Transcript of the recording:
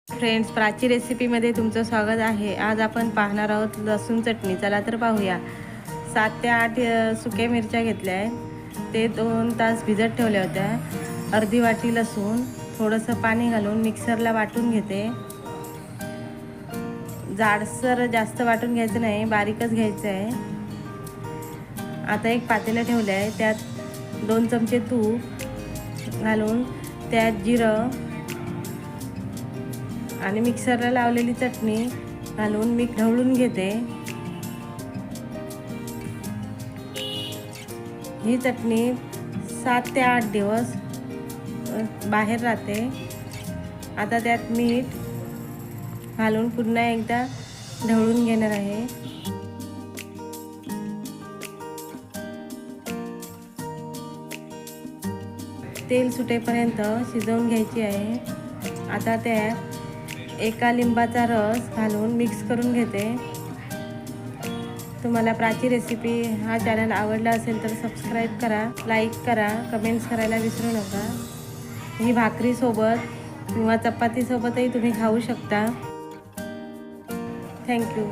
Friends, Prachi रेसिपीमध्ये तुमचं स्वागत आहे। आज आपण पाहणार आहोत लसूण चटणी। चला तर पाहूया। 7 ते 8 सुक्या मिरच्या घेतल्या आहेत, ते 2 तास भिजत ठेवल्या होत्या। अर्धी वाटी लसूण थोडंसं पाणी घालून मिक्सरला वाटून घेते। जाडसर जास्त वाटून घ्यायचं नाही, बारीकच घ्यायचं आहे। आता एक पातेलं ठेवलं आहे, त्यात 2 चमचे तूप घालून त्यात जिरं आणि मिक्सरला लावलेली चटणी घालून मी ढवळून घेते। ही चटणी 7 ते 8 दिवस बाहेर राहते। आता त्यात मीठ घालून पुन्हा एकदा ढवळून घेणार आहे। तेल सुटेपर्यंत शिजवून घ्यायची आहे। आता त्यात एका लिंबाचा रस घालून मिक्स करून घेते। तुम्हाला प्राची रेसिपी हा चॅनल आवडला असेल तर सबस्क्राईब करा, लाईक करा, कमेंट्स करायला विसरू नका। ही भाकरीसोबत किंवा चपातीसोबतही तुम्ही खाऊ शकता। थँक्यू।